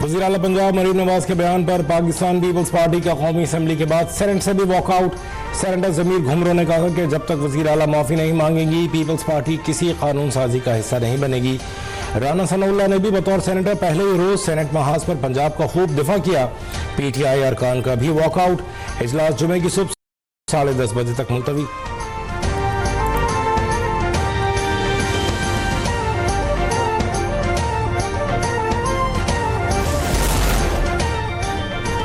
वज़ीर आला पंजाब मरीम नवाज के बयान पर पाकिस्तान पीपल्स पार्टी का कौमी असम्बली के बाद सेनेट से भी वॉकआउट। सेनेटर ज़मीर घुमरो ने कहा कि जब तक वज़ीर आला माफ़ी नहीं मांगेंगी पीपल्स पार्टी किसी कानून साजी का हिस्सा नहीं बनेगी। राना सनाउल्लाह ने भी बतौर सेनेटर पहले ही रोज़ सेनेट महाज पर पंजाब का खूब दिफा किया। PTI अरकान का भी वॉकआउट। इजलास जुमे की सुबह 10:30 बजे तक मुलतवी।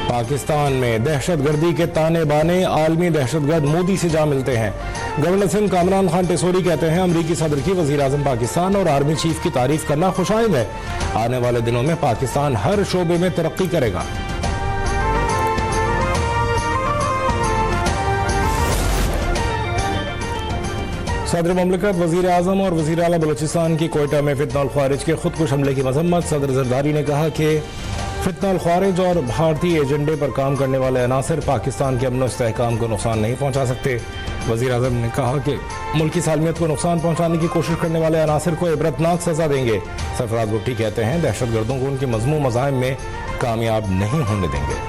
पाकिस्तान में दहशतगर्दी के ताने बाने आलमी दहशतगर्द मोदी से जा मिलते हैं। गवर्नर सिंध कामरान खान टेसोरी कहते हैं अमरीकी सदर की वज़ीर आज़म पाकिस्तान और आर्मी चीफ की तारीफ करना खुशाइंद है। आने वाले दिनों में पाकिस्तान हर शोबे में तरक्की करेगा। सदर मुमलिकत वज़ीर आज़म और वज़ीर आला बलूचिस्तान की कोयटा में फितनाल ख्वारिज के खुदकुश हमले की मजम्मत। सदर जरदारी ने कहा कि फितनाल ख्वारिज और भारतीय एजेंडे पर काम करने वाले अनासर पाकिस्तान के अमन और इस्तेहकाम को नुकसान नहीं पहुँचा सकते। वज़ीर आज़म ने कहा कि मुल्क की सालमियत को नुकसान पहुँचाने की कोशिश करने वाले अनासर को इबरतनाक सज़ा देंगे। सरफराज भुट्टी कहते हैं दहशतगर्दों को उनके मज़मूम मज़ाहिम में कामयाब नहीं होने देंगे।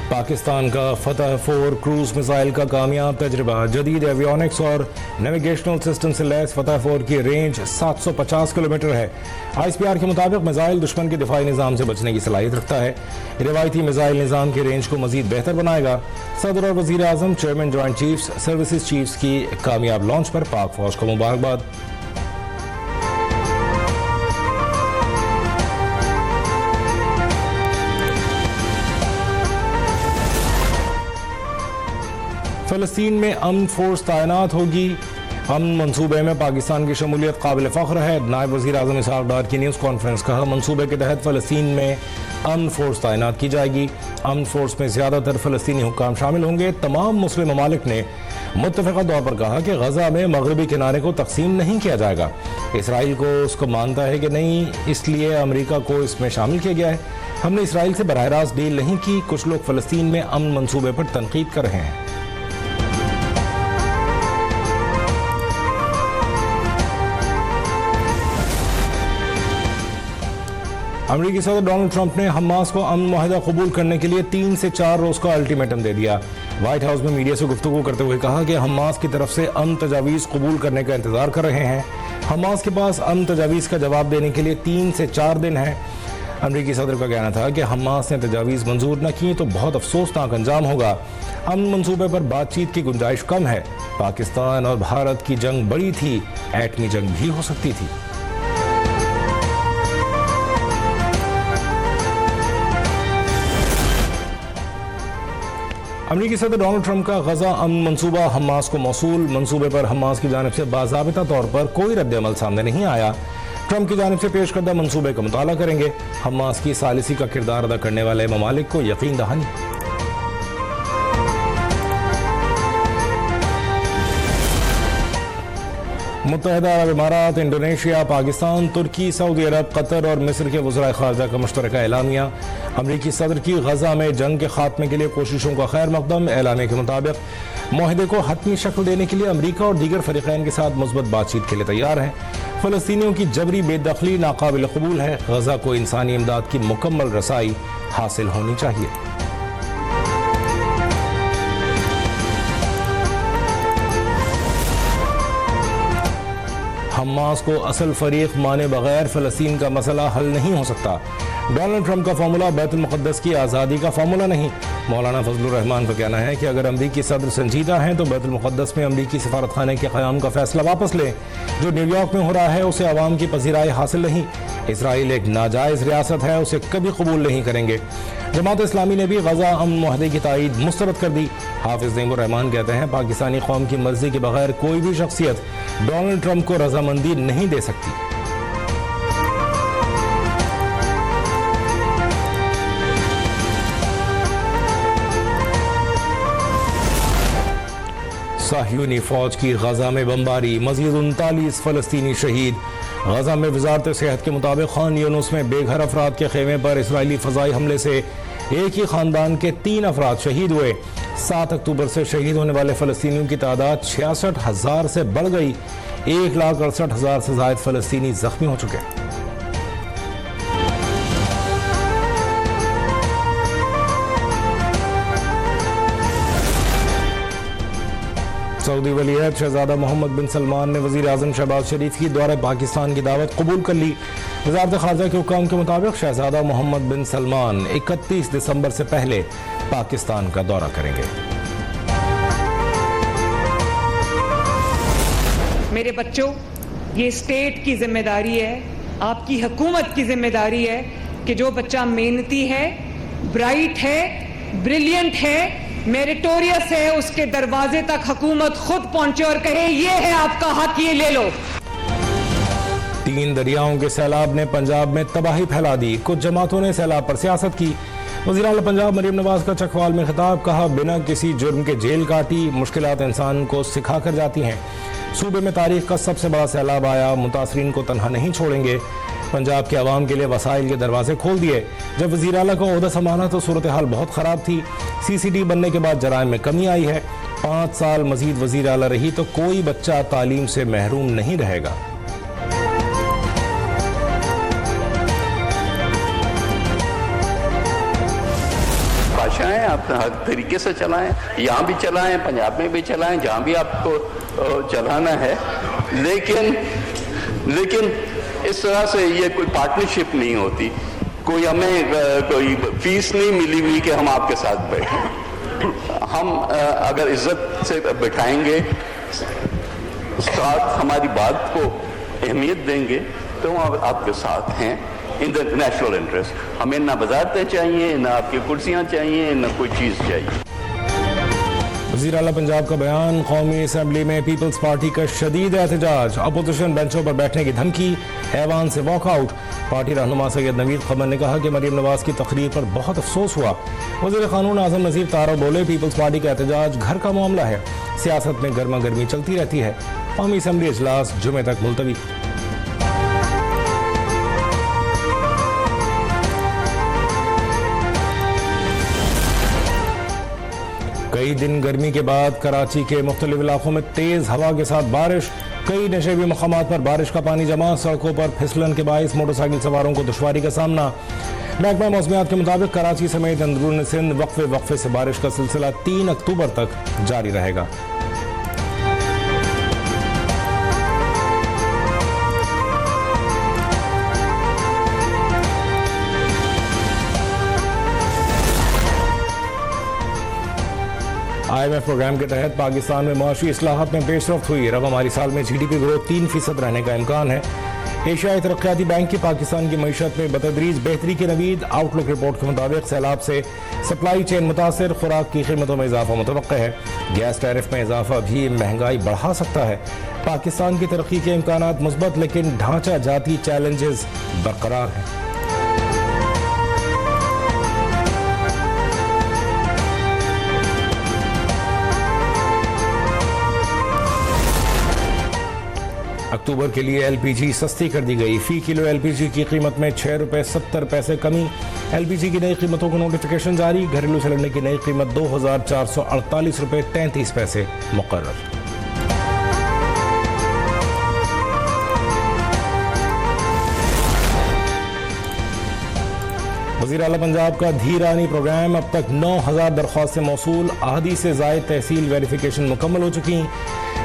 पाकिस्तान का फतह 4 क्रूज मिसाइल का कामयाब तजर्बा। जदीद एवियोनिक्स और नेविगेशनल सिस्टम से लैस फतह 4 की रेंज 750 किलोमीटर है। ISPR के मुताबिक मिसाइल दुश्मन के दिफाई निज़ाम से बचने की सलाहियत रखता है। रिवायती मिसाइल निज़ाम की रेंज को मजीद बेहतर बनाएगा। सदर और वज़ीर आज़म chairman joint chiefs services chiefs की कामयाब लॉन्च पर पाक फौज को मुबारकबाद। फ़लस्तीन में अमन फोर्स तैनात होगी। अमन मनसूबे में पाकिस्तान की शमूलियत काबिल फ़ख्र है। नायब वज़ीर आज़म इसहाक़ डार की न्यूज़ कॉन्फ्रेंस कहा मनसूबे के तहत फ़लस्तीन में अमन फोर्स तैनात की जाएगी। अमन फोर्स में ज़्यादातर फ़लस्तीनी हुक्काम शामिल होंगे। तमाम मुस्लिम ममालिक ने मुत्तफ़िक़ा तौर पर कहा कि गज़ा में मगरबी किनारे को तकसीम नहीं किया जाएगा। इसराइल को उसको मानता है कि नहीं, इसलिए अमरीका को इसमें शामिल किया गया है। हमने इसराइल से बराह रास्त डील नहीं की। कुछ लोग फ़लस्तीन में अमन मनसूबे पर तनकीद कर रहे हैं। अमेरिकी सदर डोनाल्ड ट्रंप ने हमास को अमन मुआहदा कबूल करने के लिए 3 से 4 रोज़ का अल्टीमेटम दे दिया। व्हाइट हाउस में मीडिया से गुफ्तगू करते हुए कहा कि हमास की तरफ से अमन तजावीज़ कबूल करने का इंतजार कर रहे हैं। हमास के पास अमन तजावीज़ का जवाब देने के लिए 3 से 4 दिन है। अमेरिकी सदर का कहना था कि हमास ने तजावीज़ मंजूर न की तो बहुत अफसोसनाक अंजाम होगा। अमन मंसूबे पर बातचीत की गुंजाइश कम है। पाकिस्तान और भारत की जंग बड़ी थी, एटमी जंग भी हो सकती थी। अमेरिकी सदर डोनाल्ड ट्रंप का गजा अमन मंसूबा हमास को मौसूल। मंसूबे पर हमास की जानिब से बाज़ाबिता तौर पर कोई रद्द-ए-अमल सामने नहीं आया। ट्रंप की जानिब से पेश करदा मंसूबे का मुताला करेंगे। हमास की सालिसी का किरदार अदा करने वाले ममालिक को यकीन दहानी। मुत्तहिदा अरब इमारात, इंडोनेशिया, पाकिस्तान, तुर्की, सऊदी अरब, कतर और मिस्र के वज़राए ख़ारजा का मुश्तरका एलामिया। अमरीकी सदर की गजा में जंग के खात्मे के लिए कोशिशों का खैर मकदम। एलामिया के मुताबिक मुआहदे को हतमी शक्ल देने के लिए अमरीका और दीगर फरीक़ैन के साथ मुस्बत बातचीत के लिए तैयार हैं। फ़लस्तीनियों की जबरी बेदखली नाकाबिल कबूल है। गजा को इंसानी इमदाद की मुकम्मल रसाई हासिल होनी चाहिए। हमास को असल फरीक माने बगैर फ़लस्तीन का मसला हल नहीं हो सकता। डोनाल्ड ट्रंप का फार्मूला बैतुल मुक़द्दस की आज़ादी का फार्मूला नहीं। मौलाना फजलुर रहमान का कहना है कि अगर अमरीकी सदर संजीदा हैं तो बैतुल मुक़द्दस में अमरीकी सफारत खाने के क़याम का फैसला वापस लें। जो न्यूयॉर्क में हो रहा है उसे अवाम की पज़ीराई हासिल नहीं। इसराइल एक नाजायज़ रियासत है, उसे कभी कबूल नहीं करेंगे। जमात इस्लामी ने भी गजा अमन मुआहदे की तायीद मुस्तरद कर दी। हाफिज़ नईमुर रहमान कहते हैं पाकिस्तानी कौम की मर्जी के बगैर कोई भी शख्सियत डोनाल्ड ट्रंप को रजामंदी नहीं दे सकती। साहियूनी फौज की गजा में बमबारी, मजीद 39 फ़लस्तीनी शहीद। गजा में वजारत सेहत के मुताबिक खान यूनुस में बेघर अफराद के खेमे पर इसराइली फ़ज़ाई हमले से एक ही ख़ानदान के 3 अफराद शहीद हुए। 7 अक्टूबर से शहीद होने वाले फ़लस्तीनियों की तादाद 66,000 से बढ़ गई। 1,68,000 से ज़ायद फ़लस्तीनी ज़ख्मी हो चुके हैं। सऊदी वलीअहद शहजादा मोहम्मद बिन सलमान ने वज़ीर आज़म शहबाज शरीफ की दौरे पाकिस्तान की दावत कबूल कर ली। वज़ारत ख़ारजा के हुक्म के मुताबिक शहजादा मोहम्मद बिन सलमान 31 दिसंबर से पहले पाकिस्तान का दौरा करेंगे। मेरे बच्चों, ये स्टेट की जिम्मेदारी है, आपकी हुकूमत की जिम्मेदारी है कि जो बच्चा मेहनती है, ब्राइट है, ब्रिलियंट है, मेरिटोरियस है, उसके दरवाजे तक हुकूमत खुद पहुंचे और कहे ये है आपका हक, ये ले लो। 3 दरियाओं के सैलाब ने पंजाब में तबाही फैला दी। कुछ जमातों ने सैलाब पर सियासत की। वज़ीर आला पंजाब मरीम नवाज का चकवाल में खिताब, कहा बिना किसी जुर्म के जेल काटी, मुश्किलात इंसान को सिखा कर जाती हैं। सूबे में तारीख का सबसे बड़ा सैलाब आया, मुतासरीन को तनहा नहीं छोड़ेंगे। पंजाब के अवाम के लिए वसाइल के दरवाजे खोल दिए। जब वज़ीर आला का ओहदा संभाला तो सूरत हाल बहुत ख़राब थी। CCD बनने के बाद जराइम में कमी आई है। 5 साल मजीद वज़ीर आला रही तो कोई बच्चा तालीम से महरूम नहीं रहेगा। भाषाएं आप हर तरीके से चलाएं, यहाँ भी चलाएं, पंजाब में भी चलाएं, जहाँ भी आपको चलाना है, लेकिन इस तरह से ये कोई पार्टनरशिप नहीं होती। कोई हमें कोई फीस नहीं मिली हुई कि हम आपके साथ बैठें। हम अगर इज्जत से बैठाएंगे, साथ हमारी बात को अहमियत देंगे तो हम आपके साथ हैं इन द नेशनल इंटरेस्ट। हमें ना वजारतें चाहिए, ना आपकी कुर्सियाँ चाहिए, ना कोई चीज़ चाहिए। वज़ीर आला पंजाब का बयान। कौमी असम्बली में पीपल्स पार्टी का शदीद एहतजाज, अपोजिशन बेंचों पर बैठने की धमकी, ऐवान से वॉकआउट। पार्टी रहनुमा सैयद नवीद कमर ने कहा कि मरीम नवाज की तकरीर पर बहुत अफसोस हुआ। वज़ीर क़ानून आज़म नज़ीर तारव बोले, पीपल्स पार्टी का एहतजाज घर का मामला है, सियासत में गर्मा गर्मी चलती रहती है। कौमी असम्बली इजलास जुमे तक मुलतवी। कई दिन गर्मी के बाद कराची के मुख्तलिफ इलाकों में तेज हवा के साथ बारिश। कई नशेबी मकामात पर बारिश का पानी जमा, सड़कों पर फिसलन के बाइस मोटरसाइकिल सवारों को दुश्वारी का सामना। महकमा मौसमियात के मुताबिक कराची समेत अंदरून सिंध वक्फे वक्फे से बारिश का सिलसिला 3 अक्टूबर तक जारी रहेगा। IMF प्रोग्राम के तहत पाकिस्तान में माशी इस्लाहात में पेशरफ्त हुई। रवामारी साल में GDP ग्रोथ 3% रहने का इम्कान है। एशियाई तरक्याती बैंक की पाकिस्तान की मईशत में बतदरीज बेहतरी की नवीद। आउटलुक रिपोर्ट के मुताबिक सैलाब से सप्लाई चेन मुतासर, खुराक की कीमतों में इजाफा मुतवक्का है। गैस टैरिफ में इजाफा भी महंगाई बढ़ा सकता है। पाकिस्तान की तरक्की के इम्कानात मुस्बत, लेकिन ढांचा जाती चैलेंजेस बरकरार हैं। अक्टूबर के लिए LPG सस्ती कर दी गई। फी किलो LPG की कीमत में 6 रुपये 70 पैसे कमी। LPG की नई कीमतों को नोटिफिकेशन जारी। घरेलू सिलेंडर की नई कीमत 2,448 रुपये 33 पैसे मुकर्रर। वज़ीर आला पंजाब का धीरानी प्रोग्राम, अब तक 9,000 दरख्वास्तें मौसूल। आधी से ज़ायद तहसील वेरिफिकेशन मुकम्मल हो चुकी।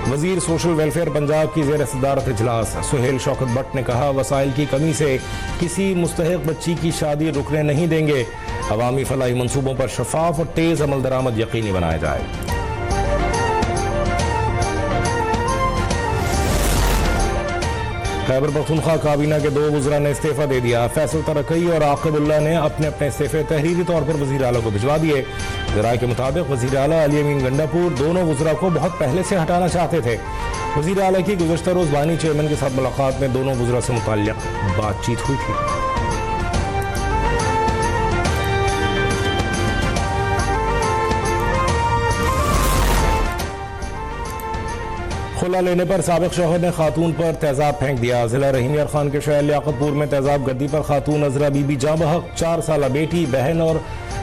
वज़ीर सोशल वेलफेयर पंजाब की ज़ेर सदारत इजलास। सुहेल शौकत भट्ट ने कहा, वसाइल की कमी से किसी मुस्तहिक बच्ची की शादी रुकने नहीं देंगे। अवामी फलाही मनसूबों पर शफाफ और तेज़ अमल दरामद यकीनी बनाया जाए। खैबर पख्तूनख्वा काबीना के 2 वज़रा ने इस्तीफ़ा दे दिया। फैसल तरकई और आकिबुल्लाह ने अपने अपने इस्तीफ़े तहरीरी तौर पर वज़ीर आला को भिजवा दिए। ज़राए के मुताबिक वज़ीर आला अली अमीन गंडापुर दोनों वज़रा को बहुत पहले से हटाना चाहते थे। वज़ीर आला की गुज़श्ता रोज़ बानी चेयरमैन के साथ मुलाकात में दोनों वज़रा से मुताल्लिक़ बातचीत हुई थी। खुला लेने पर साबिक शौहर ने खातून पर तेजाब फेंक दिया। जिला रहीम खान के शहर लियाकतपुर में तेजाब गद्दी पर खातून अजरा बीबी जाँ बहक, 4 साल बेटी, बहन और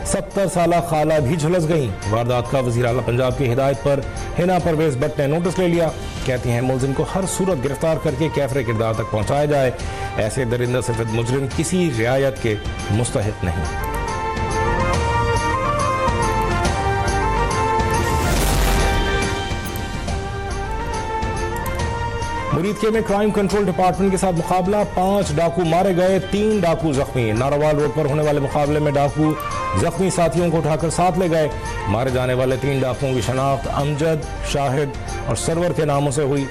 70 साला खाला भी झुलस गईं। वारदात का वज़ीर आला पंजाब की हिदायत पर हिना परवेज भट्ट ने नोटिस ले लिया। कहती हैं मुलजिम को हर सूरत गिरफ्तार करके कैफरे किरदार तक पहुंचाया जाए। ऐसे दरिंदा सिफत मुजरिम किसी रियायत के मुस्तहिक नहीं। मुरीदके में क्राइम कंट्रोल डिपार्टमेंट के साथ मुकाबला, 5 डाकू मारे गए, 3 डाकू जख्मी। नारावाल रोड पर होने वाले मुकाबले में डाकू जख्मी साथियों को उठाकर साथ ले गए। मारे जाने वाले 3 डाकुओं की शनाख्त अमजद, शाहिद और सरवर के नामों से हुई।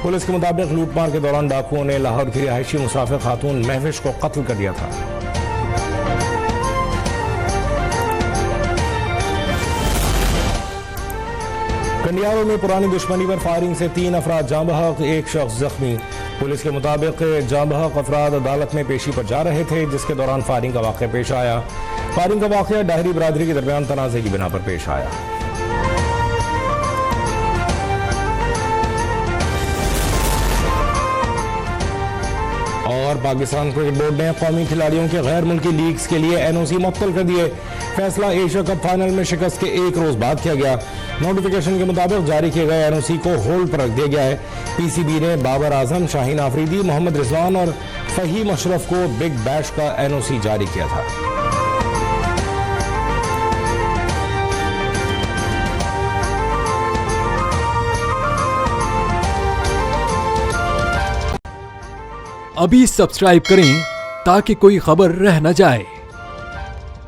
पुलिस के मुताबिक लूटमार के दौरान डाकुओं ने लाहौर की रिहायशी मुसाफिर खातून महविश को कत्ल कर दिया था। कंडियारों में पुरानी दुश्मनी पर फायरिंग से 3 अफराद जाँ बहक, 1 शख्स जख्मी। पुलिस के मुताबिक जाँ बहक अफराद अदालत में पेशी पर जा रहे थे, जिसके दौरान फायरिंग का वाक़या पेश आया। फायरिंग का वाक़या डाहरी बरादरी के दरमियान तनाज़े की बिना पर पेश आया। और पाकिस्तान क्रिकेट बोर्ड ने कौमी खिलाड़ियों के गैर मुल्की लीग्स के लिए NOC मुअत्तल कर दिए। फैसला एशिया कप फाइनल में शिकस्त के 1 रोज बाद किया गया। नोटिफिकेशन के मुताबिक जारी किए गए NOC को होल्ड पर रख दिया गया है। PCB ने बाबर आजम, शाहीन आफरीदी, मोहम्मद रिजवान और फहीम अशरफ को बिग बैश का NOC जारी किया था। अभी सब्सक्राइब करें ताकि कोई खबर रह न जाए।